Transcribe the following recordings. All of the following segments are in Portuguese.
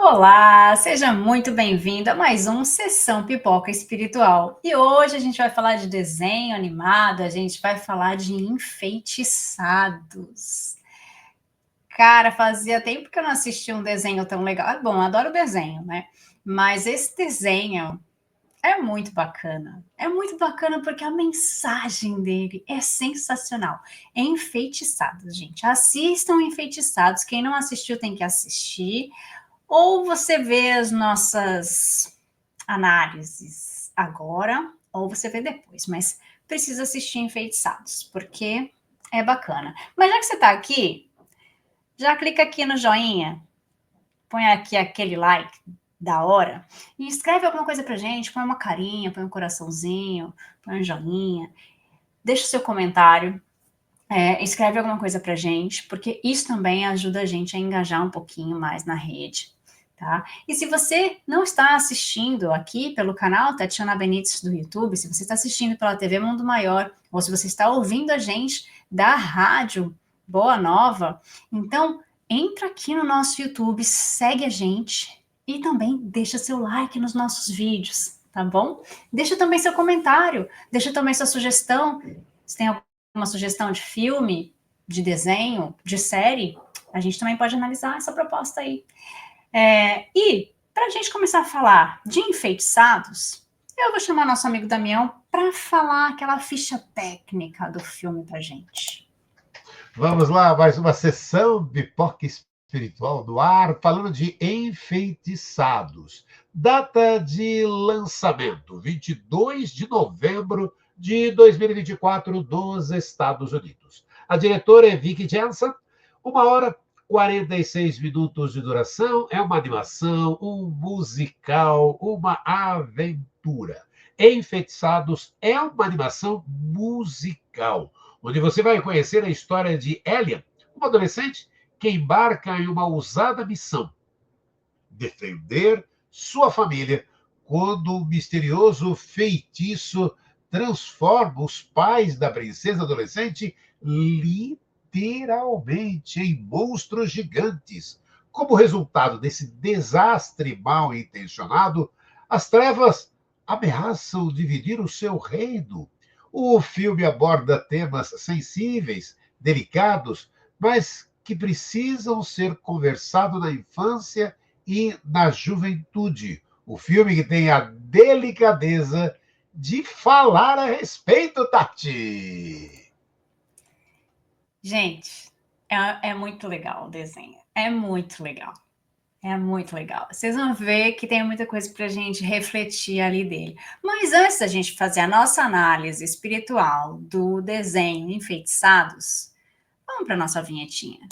Olá, seja muito bem-vindo a mais um Sessão Pipoca Espiritual. E hoje a gente vai falar de desenho animado, a gente vai falar de enfeitiçados. Cara, fazia tempo que eu não assistia um desenho tão legal. Ah, bom, adoro desenho, né? Mas esse desenho é muito bacana. É muito bacana porque a mensagem dele é sensacional. É Enfeitiçados, gente. Assistam Enfeitiçados. Quem não assistiu tem que assistir. Ou você vê as nossas análises agora, ou você vê depois, mas precisa assistir Enfeitiçados, porque é bacana. Mas já que você está aqui, já clica aqui no joinha, põe aqui aquele like da hora e escreve alguma coisa pra gente, põe uma carinha, põe um coraçãozinho, põe um joinha, deixa o seu comentário, escreve alguma coisa pra gente, porque isso também ajuda a gente a engajar um pouquinho mais na rede. Tá? E se você não está assistindo aqui pelo canal Tatiana Benites do YouTube, se você está assistindo pela TV Mundo Maior, ou se você está ouvindo a gente da rádio Boa Nova, então entra aqui no nosso YouTube, segue a gente e também deixa seu like nos nossos vídeos, tá bom? Deixa também seu comentário, deixa também sua sugestão. Se tem alguma sugestão de filme, de desenho, de série, a gente também pode analisar essa proposta aí. E, para a gente começar a falar de enfeitiçados, eu vou chamar nosso amigo Damião para falar aquela ficha técnica do filme para gente. Vamos lá, mais uma sessão Pipoca Espiritual no ar, falando de Enfeitiçados. Data de lançamento: 22 de novembro de 2024, dos Estados Unidos. A diretora é Vicky Jensen. 1 hora e 46 minutos de duração. É uma animação, um musical, uma aventura. Enfeitiçados é uma animação musical, onde você vai conhecer a história de Elian, uma adolescente que embarca em uma ousada missão: defender sua família quando um misterioso feitiço transforma os pais da princesa adolescente literalmente em monstros gigantes. Como resultado desse desastre mal intencionado, as trevas ameaçam dividir o seu reino. O filme aborda temas sensíveis, delicados, mas que precisam ser conversados na infância e na juventude. O filme que tem a delicadeza de falar a respeito, Tati. Gente, é muito legal o desenho. É muito legal. É muito legal. Vocês vão ver que tem muita coisa para a gente refletir ali dele. Mas antes da gente fazer a nossa análise espiritual do desenho Enfeitiçados, vamos para a nossa vinhetinha.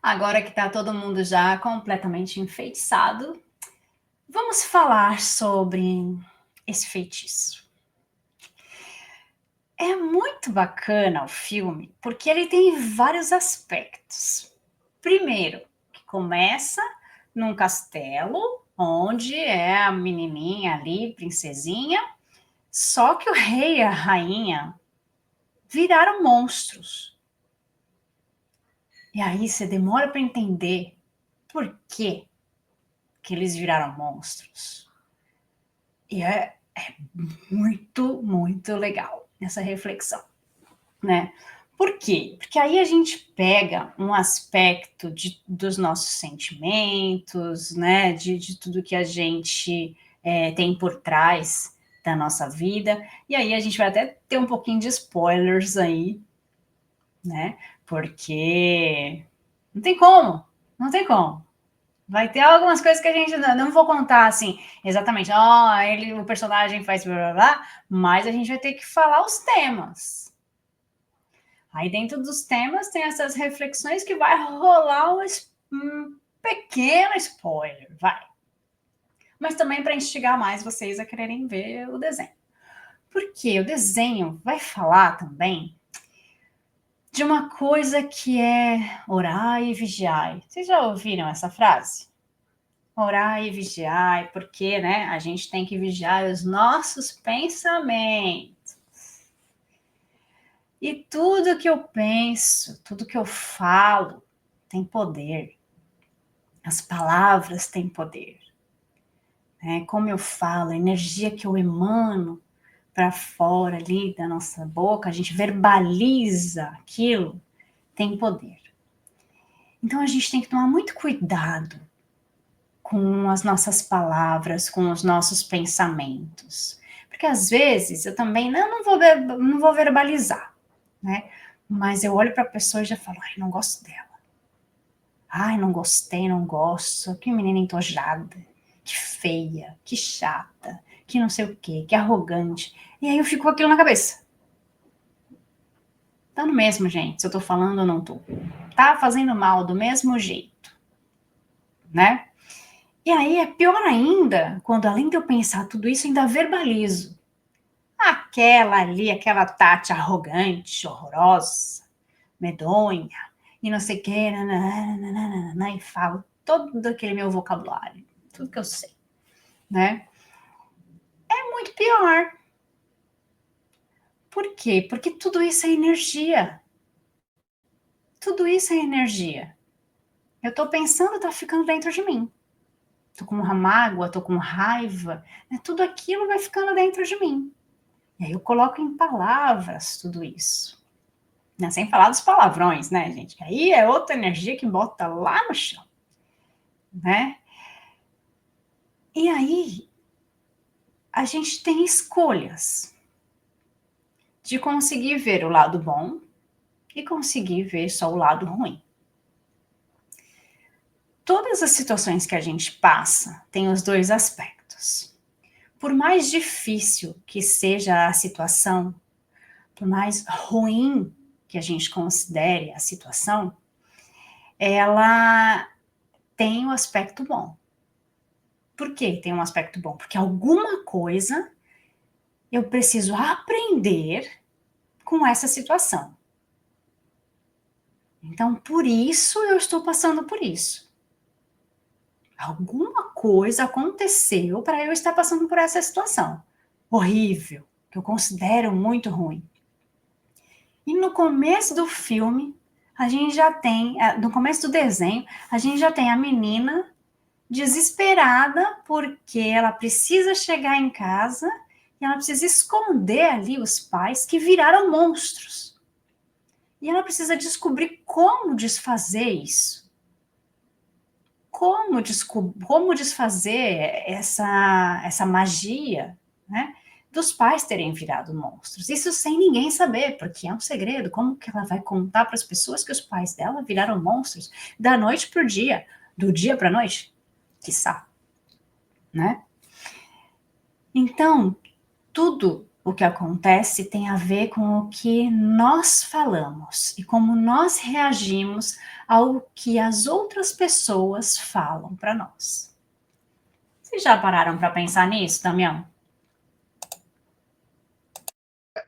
Agora que está todo mundo já completamente enfeitiçado, vamos falar sobre esse feitiço. É muito bacana o filme, porque ele tem vários aspectos. Primeiro, que começa num castelo, onde é a menininha ali, princesinha, só que o rei e a rainha viraram monstros. E aí você demora para entender por que eles viraram monstros. E é muito, muito legal essa reflexão, né? Por quê? Porque aí a gente pega um aspecto dos nossos sentimentos, né? De tudo que a gente tem por trás da nossa vida. E aí a gente vai até ter um pouquinho de spoilers aí, né? Porque não tem como, não tem como. Vai ter algumas coisas que a gente não vou contar assim, exatamente, o personagem faz blá blá blá, mas a gente vai ter que falar os temas. Aí dentro dos temas tem essas reflexões que vai rolar um pequeno spoiler, vai. Mas também para instigar mais vocês a quererem ver o desenho. Porque o desenho vai falar também de uma coisa que é orai e vigiai. Vocês já ouviram essa frase? Orai e vigiai, porque, né, a gente tem que vigiar os nossos pensamentos. E tudo que eu penso, tudo que eu falo, tem poder. As palavras têm poder. Como eu falo, a energia que eu emano para fora ali da nossa boca, a gente verbaliza aquilo, tem poder. Então a gente tem que tomar muito cuidado com as nossas palavras, com os nossos pensamentos. Porque às vezes eu também não vou verbalizar, né? Mas eu olho para a pessoa e já falo, ai, não gosto dela. Ai, não gostei, não gosto. Que menina entojada, que feia, que chata, que não sei o quê, que arrogante. E aí eu fico com aquilo na cabeça. Tá no mesmo, gente, se eu tô falando ou não tô. Tá fazendo mal do mesmo jeito, né? E aí é pior ainda, quando além de eu pensar tudo isso, ainda verbalizo. Aquela ali, aquela Tati arrogante, horrorosa, medonha, e não sei o que, nananana, e falo todo aquele meu vocabulário, tudo que eu sei, né? É muito pior. Por quê? Porque tudo isso é energia. Tudo isso é energia. Eu tô pensando, tá ficando dentro de mim. Tô com uma mágoa, tô com raiva, né? Tudo aquilo vai ficando dentro de mim. E aí eu coloco em palavras tudo isso. Né? Sem falar dos palavrões, né, gente? Que aí é outra energia que bota lá no chão, né? E aí a gente tem escolhas de conseguir ver o lado bom e conseguir ver só o lado ruim. Todas as situações que a gente passa têm os dois aspectos. Por mais difícil que seja a situação, por mais ruim que a gente considere a situação, ela tem um aspecto bom. Por que tem um aspecto bom? Porque alguma coisa eu preciso aprender com essa situação. Então, por isso eu estou passando por isso. Alguma coisa aconteceu para eu estar passando por essa situação horrível, que eu considero muito ruim. E no começo do filme, a gente já tem, no começo do desenho, a gente já tem a menina desesperada porque ela precisa chegar em casa e ela precisa esconder ali os pais que viraram monstros. E ela precisa descobrir como desfazer isso. Como desfazer essa magia, né, dos pais terem virado monstros. Isso sem ninguém saber, porque é um segredo. Como que ela vai contar para as pessoas que os pais dela viraram monstros da noite para o dia, do dia para a noite? Quiçá, né? Então, tudo o que acontece tem a ver com o que nós falamos e como nós reagimos ao que as outras pessoas falam para nós. Vocês já pararam para pensar nisso, Damião?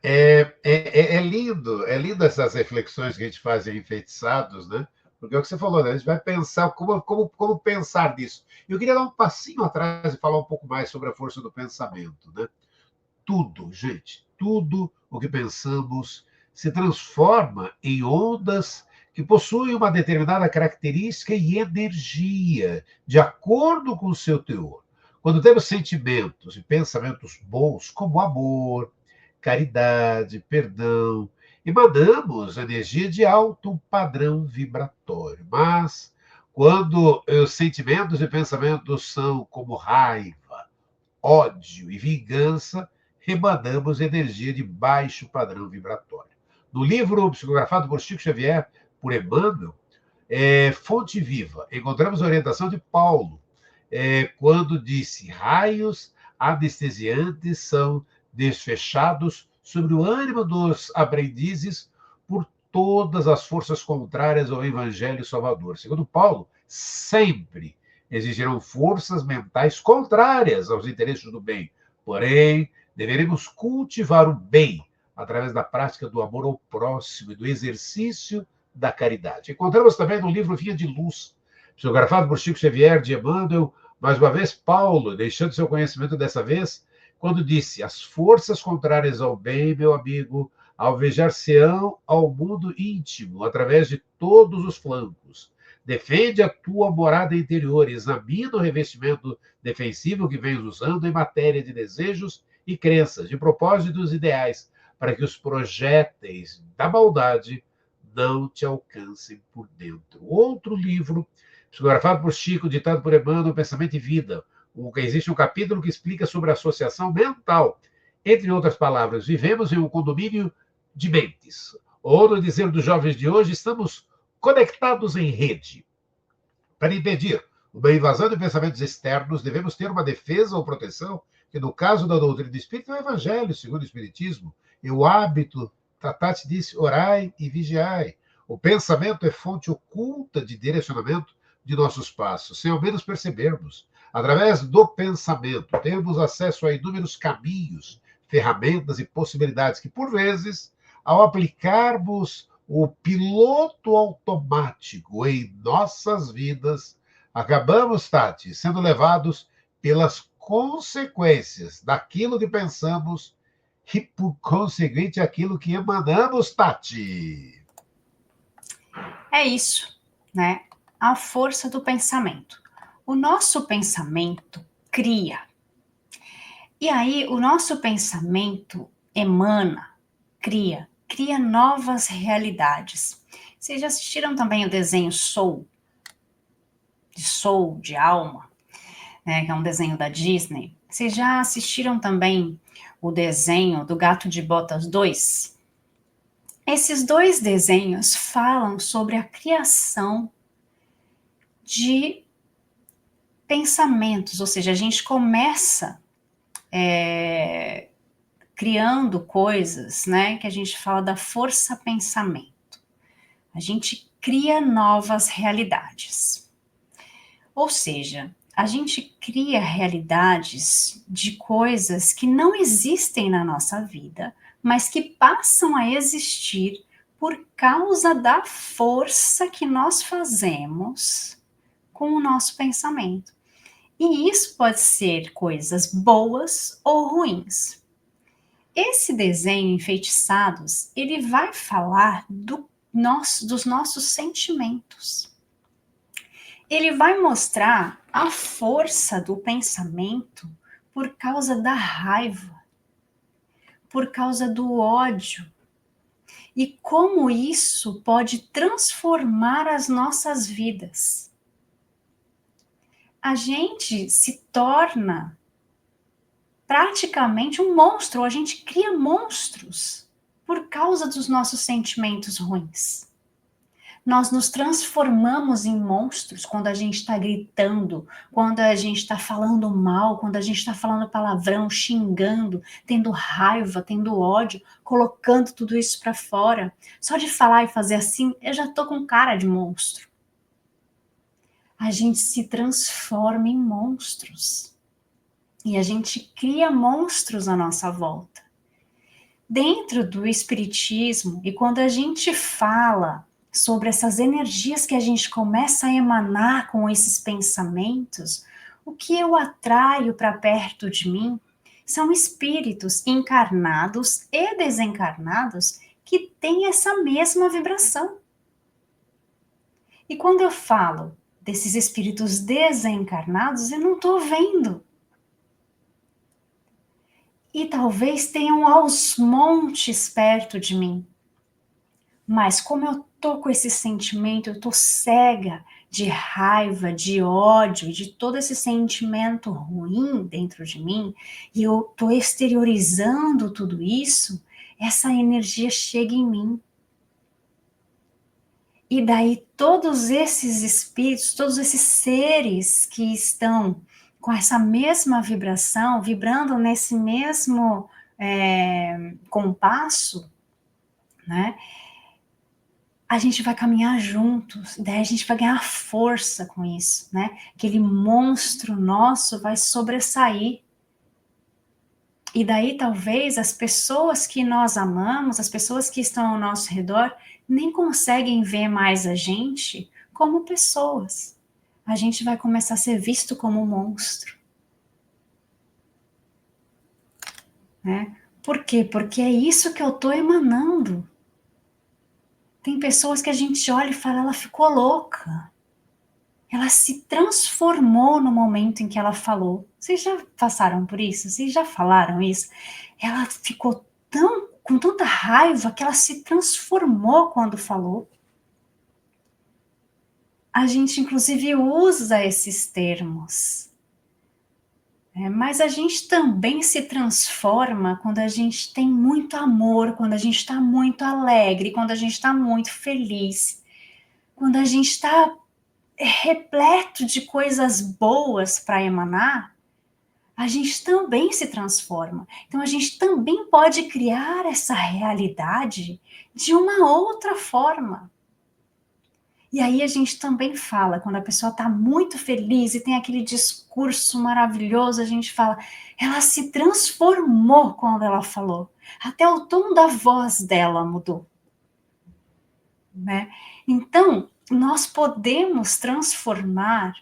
É lindo essas reflexões que a gente faz em Enfeitiçados, né? Porque é o que você falou, né? A gente vai pensar como pensar nisso. Eu queria dar um passinho atrás e falar um pouco mais sobre a força do pensamento, né? Tudo, gente, tudo o que pensamos se transforma em ondas que possuem uma determinada característica e energia, de acordo com o seu teor. Quando temos sentimentos e pensamentos bons, como amor, caridade, perdão, emanamos energia de alto padrão vibratório. Mas quando os sentimentos e pensamentos são como raiva, ódio e vingança, emanamos energia de baixo padrão vibratório. No livro psicografado por Chico Xavier, por Emmanuel, Fonte Viva, encontramos a orientação de Paulo, quando disse: raios anestesiantes são desfechados sobre o ânimo dos aprendizes por todas as forças contrárias ao Evangelho Salvador. Segundo Paulo, sempre existirão forças mentais contrárias aos interesses do bem. Porém, deveremos cultivar o bem através da prática do amor ao próximo e do exercício da caridade. Encontramos também no livro Via de Luz, psicografado por Chico Xavier de Emmanuel, mais uma vez Paulo, deixando seu conhecimento dessa vez, quando disse: as forças contrárias ao bem, meu amigo, alvejar-se-ão ao mundo íntimo, através de todos os flancos. Defende a tua morada interior, examina o revestimento defensivo que vens usando em matéria de desejos e crenças, de propósitos ideais, para que os projéteis da maldade não te alcancem por dentro. Outro livro, psicografado por Chico, ditado por Emmanuel, Pensamento e Vida. Existe um capítulo que explica sobre a associação mental. Entre outras palavras, vivemos em um condomínio de mentes. Ou, no dizer dos jovens de hoje, estamos conectados em rede. Para impedir uma invasão de pensamentos externos, devemos ter uma defesa ou proteção, que no caso da doutrina do Espírito é o Evangelho, segundo o Espiritismo. E o hábito, Tati disse, orai e vigiai. O pensamento é fonte oculta de direcionamento de nossos passos, sem ao menos percebermos. Através do pensamento, temos acesso a inúmeros caminhos, ferramentas e possibilidades que, por vezes, ao aplicarmos o piloto automático em nossas vidas, acabamos, Tati, sendo levados pelas consequências daquilo que pensamos e, por conseguinte, aquilo que emanamos, Tati. É isso, né? A força do pensamento. O nosso pensamento cria. E aí, o nosso pensamento emana, cria novas realidades. Vocês já assistiram também o desenho Soul, de alma, né, que é um desenho da Disney? Vocês já assistiram também o desenho do Gato de Botas 2? Esses dois desenhos falam sobre a criação de pensamentos, ou seja, a gente começa criando coisas, né, que a gente fala da força pensamento. A gente cria novas realidades. Ou seja, a gente cria realidades de coisas que não existem na nossa vida, mas que passam a existir por causa da força que nós fazemos com o nosso pensamento. E isso pode ser coisas boas ou ruins. Esse desenho Enfeitiçados, ele vai falar dos nossos sentimentos. Ele vai mostrar a força do pensamento por causa da raiva, por causa do ódio, e como isso pode transformar as nossas vidas. A gente se torna praticamente um monstro, a gente cria monstros por causa dos nossos sentimentos ruins. Nós nos transformamos em monstros quando a gente está gritando, quando a gente está falando mal, quando a gente está falando palavrão, xingando, tendo raiva, tendo ódio, colocando tudo isso para fora. Só de falar e fazer assim, eu já tô com cara de monstro. A gente se transforma em monstros. E a gente cria monstros à nossa volta. Dentro do espiritismo, e quando a gente fala sobre essas energias que a gente começa a emanar com esses pensamentos, o que eu atraio para perto de mim são espíritos encarnados e desencarnados que têm essa mesma vibração. E quando eu falo desses espíritos desencarnados, eu não estou vendo. E talvez tenham aos montes perto de mim. Mas como eu tô com esse sentimento, eu tô cega de raiva, de ódio, de todo esse sentimento ruim dentro de mim, e eu tô exteriorizando tudo isso, essa energia chega em mim. E daí todos esses espíritos, todos esses seres que estão com essa mesma vibração, vibrando nesse mesmo compasso, né? A gente vai caminhar juntos, daí a gente vai ganhar força com isso, né? Aquele monstro nosso vai sobressair. E daí talvez as pessoas que nós amamos, as pessoas que estão ao nosso redor, nem conseguem ver mais a gente como pessoas. A gente vai começar a ser visto como um monstro. Né? Por quê? Porque é isso que eu estou emanando. Tem pessoas que a gente olha e fala, ela ficou louca. Ela se transformou no momento em que ela falou. Vocês já passaram por isso? Vocês já falaram isso? Ela ficou com tanta raiva que ela se transformou quando falou. A gente, inclusive, usa esses termos. Mas a gente também se transforma quando a gente tem muito amor, quando a gente está muito alegre, quando a gente está muito feliz, quando a gente está repleto de coisas boas para emanar, a gente também se transforma. Então a gente também pode criar essa realidade de uma outra forma. E aí a gente também fala, quando a pessoa está muito feliz e tem aquele discurso maravilhoso, a gente fala, ela se transformou quando ela falou. Até o tom da voz dela mudou. Né? Então, nós podemos transformar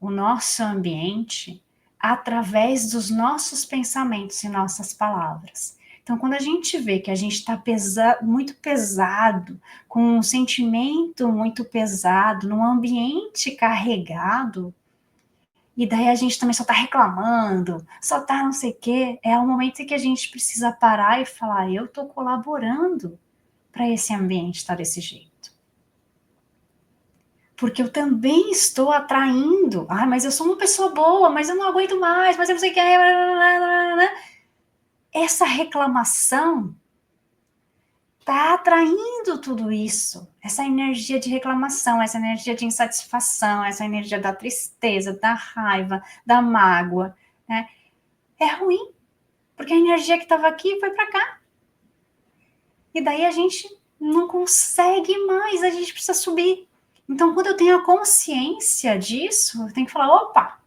o nosso ambiente através dos nossos pensamentos e nossas palavras. Então, quando a gente vê que a gente está muito pesado, com um sentimento muito pesado, num ambiente carregado, e daí a gente também só está reclamando, só está não sei o quê, é o momento em que a gente precisa parar e falar, eu estou colaborando para esse ambiente estar desse jeito. Porque eu também estou atraindo. Ah, mas eu sou uma pessoa boa, mas eu não aguento mais, mas eu não sei o que. Essa reclamação está atraindo tudo isso. Essa energia de reclamação, essa energia de insatisfação, essa energia da tristeza, da raiva, da mágoa. Né? É ruim, porque a energia que estava aqui foi para cá. E daí a gente não consegue mais, a gente precisa subir. Então, quando eu tenho a consciência disso, eu tenho que falar, opa,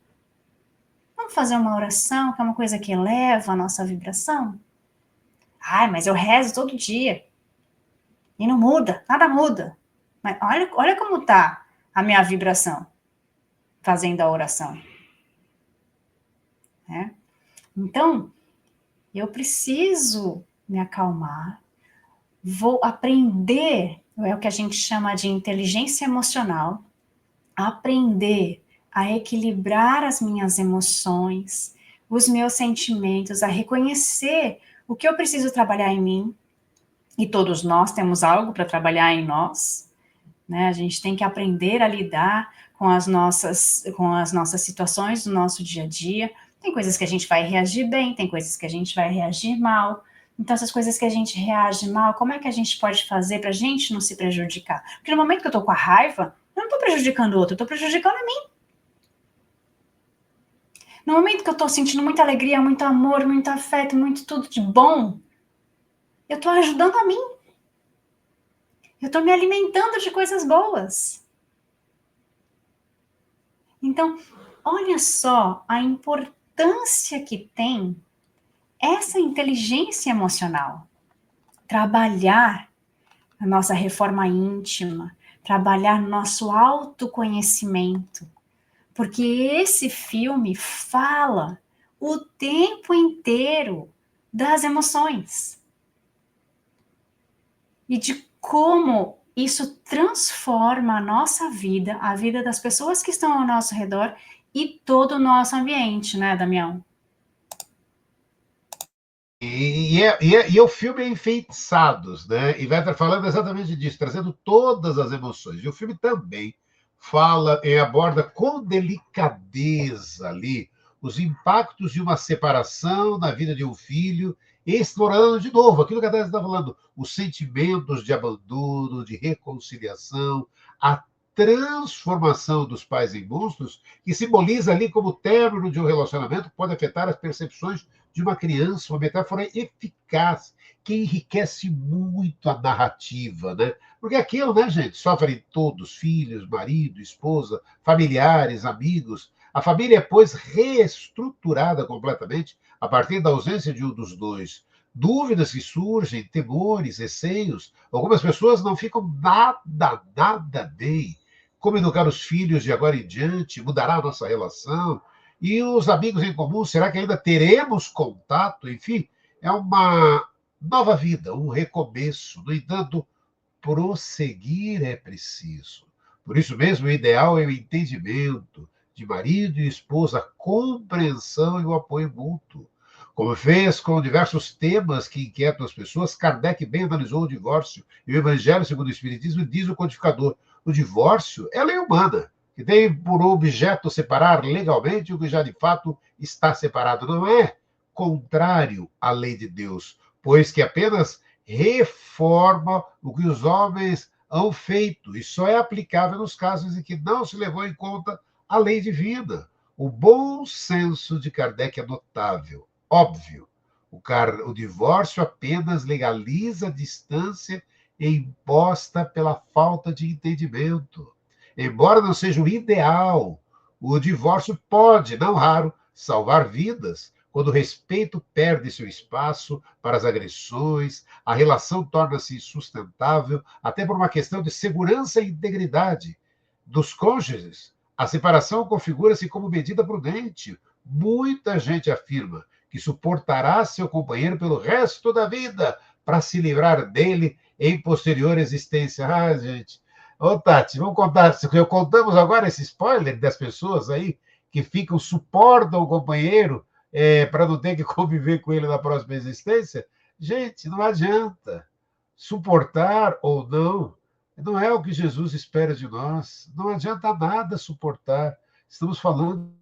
vamos fazer uma oração, que é uma coisa que eleva a nossa vibração? Ai, mas eu rezo todo dia. E não muda, nada muda. Mas olha como está a minha vibração fazendo a oração. Né? Então, eu preciso me acalmar, vou aprender, é o que a gente chama de inteligência emocional, aprender a equilibrar as minhas emoções, os meus sentimentos, a reconhecer o que eu preciso trabalhar em mim, e todos nós temos algo para trabalhar em nós, né? A gente tem que aprender a lidar com as nossas situações do nosso dia a dia. Tem coisas que a gente vai reagir bem, tem coisas que a gente vai reagir mal. Então, essas coisas que a gente reage mal, como é que a gente pode fazer para a gente não se prejudicar? Porque no momento que eu estou com a raiva, eu não estou prejudicando o outro, eu estou prejudicando a mim. No momento que eu estou sentindo muita alegria, muito amor, muito afeto, muito tudo de bom, eu estou ajudando a mim. Eu estou me alimentando de coisas boas. Então, olha só a importância que tem essa inteligência emocional. Trabalhar a nossa reforma íntima, trabalhar nosso autoconhecimento. Porque esse filme fala o tempo inteiro das emoções. E de como isso transforma a nossa vida, a vida das pessoas que estão ao nosso redor e todo o nosso ambiente, né, Damião? E o filme é Enfeitiçados, né? E vai estar falando exatamente disso, trazendo todas as emoções. E o filme também fala e aborda com delicadeza ali os impactos de uma separação na vida de um filho, explorando de novo aquilo que a Thais está falando, os sentimentos de abandono, de reconciliação, a transformação dos pais em monstros, que simboliza ali como o término de um relacionamento que pode afetar as percepções de uma criança, uma metáfora eficaz que enriquece muito a narrativa, né? Porque aquilo, né, gente, sofrem todos, filhos, marido, esposa, familiares, amigos. A família é, pois, reestruturada completamente a partir da ausência de um dos dois, dúvidas que surgem, temores, receios. Algumas pessoas não ficam nada bem. Como educar os filhos de agora em diante? Mudará a nossa relação? E os amigos em comum, será que ainda teremos contato? Enfim, é uma nova vida, um recomeço. No entanto, prosseguir é preciso. Por isso mesmo, o ideal é o entendimento de marido e esposa, a compreensão e o apoio mútuo. Como fez com diversos temas que inquietam as pessoas, Kardec bem analisou o divórcio e o Evangelho segundo o Espiritismo diz o codificador: o divórcio é lei humana, que tem por objeto separar legalmente o que já de fato está separado. Não é contrário à lei de Deus, pois que apenas reforma o que os homens hão feito e só é aplicável nos casos em que não se levou em conta a lei divina. O bom senso de Kardec é notável, óbvio. O divórcio apenas legaliza a distância imposta pela falta de entendimento. Embora não seja o ideal, o divórcio pode, não raro, salvar vidas, quando o respeito perde seu espaço para as agressões, a relação torna-se insustentável, até por uma questão de segurança e integridade dos cônjuges. A separação configura-se como medida prudente. Muita gente afirma que suportará seu companheiro pelo resto da vida para se livrar dele em posterior existência. Ah, gente. Ô, Tati, vamos contar. Contamos agora esse spoiler das pessoas aí que ficam, suportam o companheiro para não ter que conviver com ele na próxima existência. Gente, não adianta. Suportar ou não é o que Jesus espera de nós. Não adianta nada suportar. Estamos falando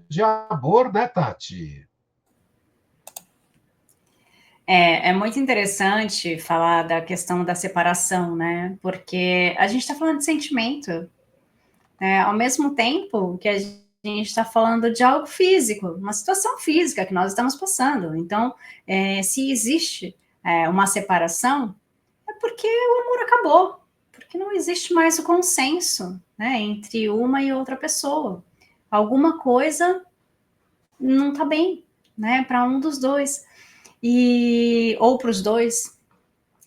de amor, né, Tati? É muito interessante falar da questão da separação, né? Porque a gente está falando de sentimento, né? Ao mesmo tempo que a gente está falando de algo físico, uma situação física que nós estamos passando. Então, se existe uma separação, é porque o amor acabou, porque não existe mais o consenso, né, entre uma e outra pessoa. Alguma coisa não está bem, né, para um dos dois ou para os dois,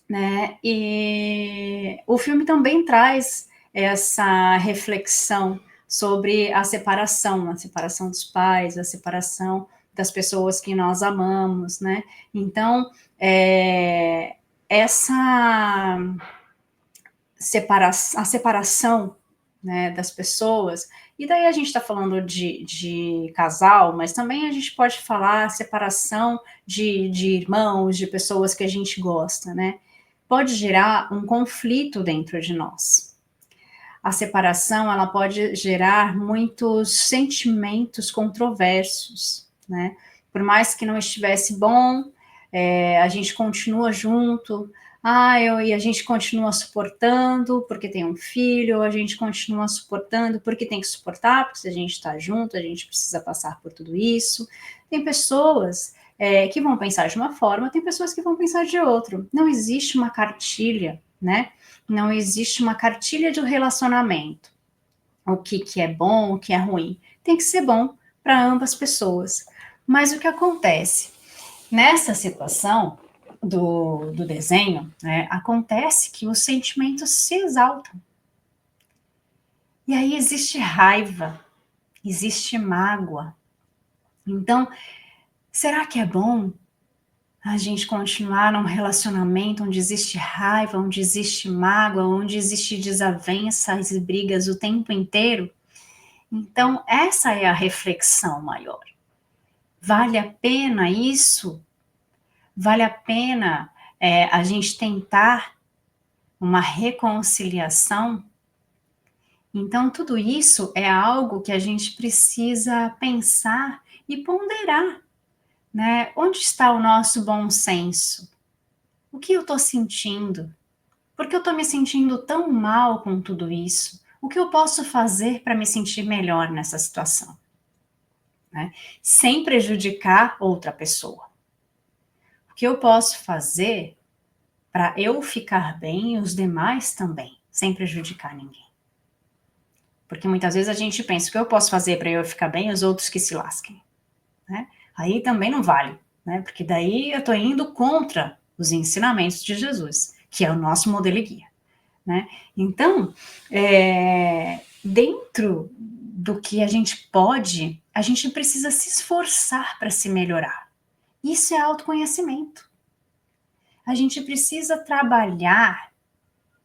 né? E o filme também traz essa reflexão sobre a separação dos pais, a separação das pessoas que nós amamos, né? Então, essa a separação, né, das pessoas, e daí a gente está falando de casal, mas também a gente pode falar separação de irmãos, de pessoas que a gente gosta, né? Pode gerar um conflito dentro de nós. A separação, ela pode gerar muitos sentimentos controversos, né? Por mais que não estivesse bom, a gente continua junto, e a gente continua suportando porque tem um filho, a gente continua suportando porque tem que suportar, porque se a gente está junto, a gente precisa passar por tudo isso. Tem pessoas que vão pensar de uma forma, tem pessoas que vão pensar de outra. Não existe uma cartilha, né? Não existe uma cartilha de um relacionamento. O que é bom, o que é ruim. Tem que ser bom para ambas pessoas. Mas o que acontece? Nessa situação do desenho, né, acontece que os sentimentos se exaltam. E aí existe raiva, existe mágoa. Então, será que é bom a gente continuar num relacionamento onde existe raiva, onde existe mágoa, onde existe desavenças e brigas o tempo inteiro? Então, essa é a reflexão maior. Vale a pena isso? Vale a pena a gente tentar uma reconciliação? Então, tudo isso é algo que a gente precisa pensar e ponderar, né? Onde está o nosso bom senso? O que eu estou sentindo? Por que eu estou me sentindo tão mal com tudo isso? O que eu posso fazer para me sentir melhor nessa situação? Né? Sem prejudicar outra pessoa. O que eu posso fazer para eu ficar bem e os demais também, sem prejudicar ninguém? Porque muitas vezes a gente pensa, o que eu posso fazer para eu ficar bem, os outros que se lasquem. né? Aí também não vale, né? Porque daí eu estou indo contra os ensinamentos de Jesus, que é o nosso modelo e guia, né? Então, dentro do que a gente pode, a gente precisa se esforçar para se melhorar. Isso é autoconhecimento. A gente precisa trabalhar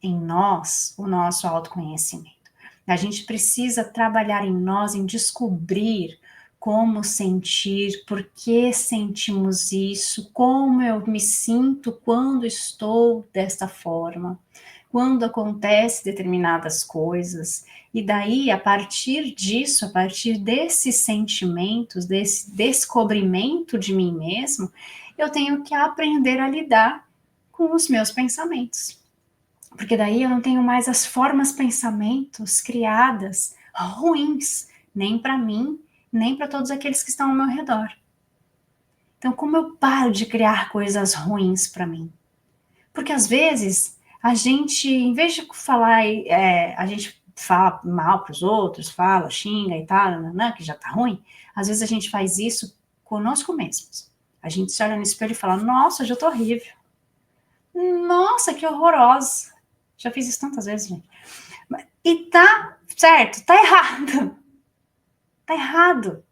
em nós o nosso autoconhecimento. A gente precisa trabalhar em nós, em descobrir como sentir, por que sentimos isso, como eu me sinto quando estou desta forma, quando acontece determinadas coisas. E daí, a partir disso, a partir desses sentimentos, desse descobrimento de mim mesmo, eu tenho que aprender a lidar com os meus pensamentos. Porque daí eu não tenho mais as formas pensamentos criadas ruins, nem para mim, nem para todos aqueles que estão ao meu redor. Então, como eu paro de criar coisas ruins para mim? Porque às vezes a gente, em vez de falar, a gente fala mal para os outros, fala, xinga e tal, que já tá ruim, às vezes a gente faz isso conosco mesmos. A gente se olha no espelho e fala, nossa, hoje eu tô horrível. Nossa, que horrorosa. Já fiz isso tantas vezes, gente. E tá certo, tá errado. Tá errado.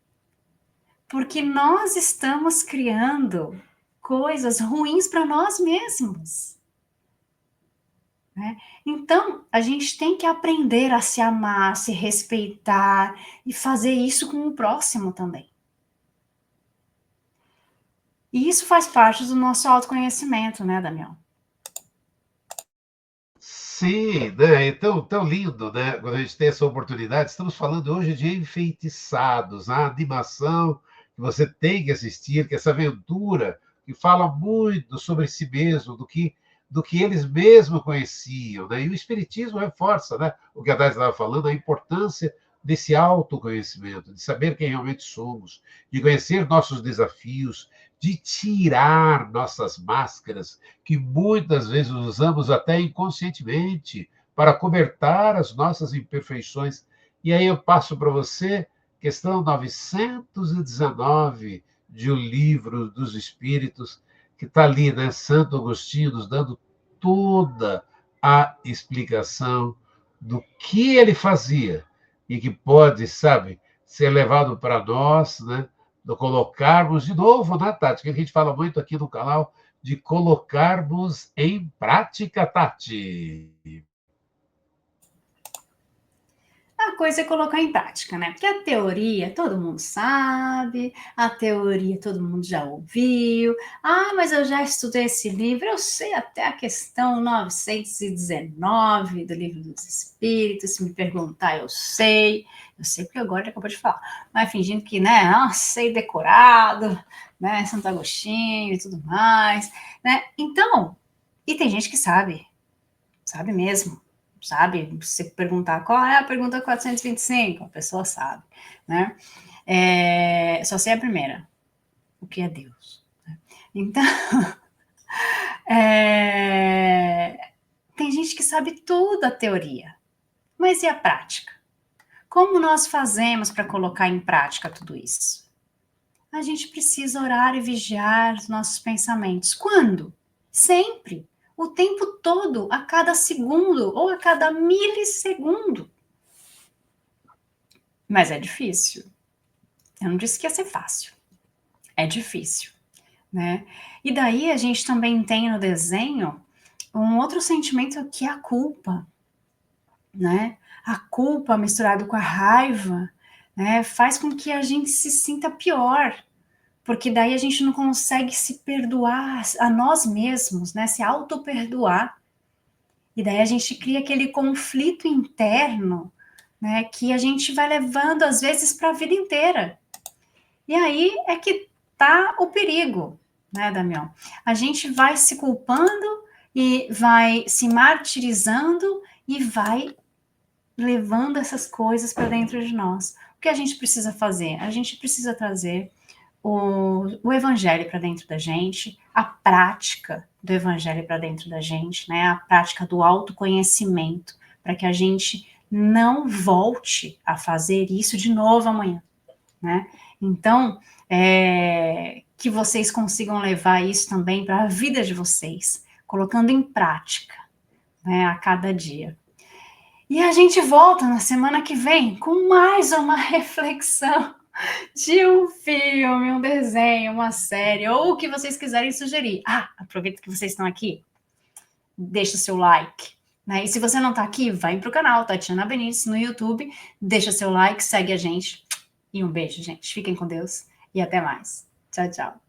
Porque nós estamos criando coisas ruins para nós mesmos. Né? Então, a gente tem que aprender a se amar, se respeitar e fazer isso com o próximo também. E isso faz parte do nosso autoconhecimento, né, Daniel? Sim, né? É tão lindo, né? Quando a gente tem essa oportunidade. Estamos falando hoje de Enfeitiçados, a animação que você tem que assistir, que é essa aventura que fala muito sobre si mesmo, do que eles mesmos conheciam, né? E o Espiritismo reforça, né? O que a Dai estava falando, a importância desse autoconhecimento, de saber quem realmente somos, de conhecer nossos desafios, de tirar nossas máscaras que muitas vezes usamos até inconscientemente para cobertar as nossas imperfeições. E aí eu passo para você, questão 919 de O Livro dos Espíritos, que está ali, né? Santo Agostinho nos dando toda a explicação do que ele fazia e que pode, sabe, ser levado para nós, né? De colocarmos de novo, né, Tati? Que a gente fala muito aqui no canal, de colocarmos em prática, Tati. A coisa é colocar em prática, né? Porque a teoria todo mundo sabe, a teoria todo mundo já ouviu. Ah, mas eu já estudei esse livro, eu sei até a questão 919 do Livro dos Espíritos. Se me perguntar, eu sei. Eu sei porque agora ele acabou de falar. Mas fingindo que, né, sei decorado, né, Santo Agostinho e tudo mais, né? Então, e tem gente que sabe mesmo. Sabe? Se perguntar qual é a pergunta 425, a pessoa sabe, né? Só sei a primeira. O que é Deus? Então, tem gente que sabe tudo a teoria, mas e a prática? Como nós fazemos para colocar em prática tudo isso? A gente precisa orar e vigiar os nossos pensamentos. Quando? Sempre. O tempo todo, a cada segundo ou a cada milissegundo. Mas é difícil. Eu não disse que ia ser fácil. É difícil, né? E daí a gente também tem no desenho um outro sentimento que é a culpa, né? A culpa misturado com a raiva, né? Faz com que a gente se sinta pior, porque daí a gente não consegue se perdoar a nós mesmos, né? Se auto-perdoar. E daí a gente cria aquele conflito interno, né? Que a gente vai levando às vezes para a vida inteira. E aí é que tá o perigo, né, Damião? A gente vai se culpando e vai se martirizando e vai levando essas coisas para dentro de nós. O que a gente precisa fazer? A gente precisa trazer o evangelho para dentro da gente, a prática do evangelho para dentro da gente, né? A prática do autoconhecimento, para que a gente não volte a fazer isso de novo amanhã, né? Então, que vocês consigam levar isso também para a vida de vocês, colocando em prática, né, a cada dia. E a gente volta na semana que vem com mais uma reflexão de um filme, um desenho, uma série, ou o que vocês quiserem sugerir. Aproveita que vocês estão aqui, deixa o seu like, né? E se você não está aqui, vai para o canal Tatiana Benites no YouTube, deixa seu like, segue a gente. E um beijo, gente. Fiquem com Deus e até mais. Tchau, tchau.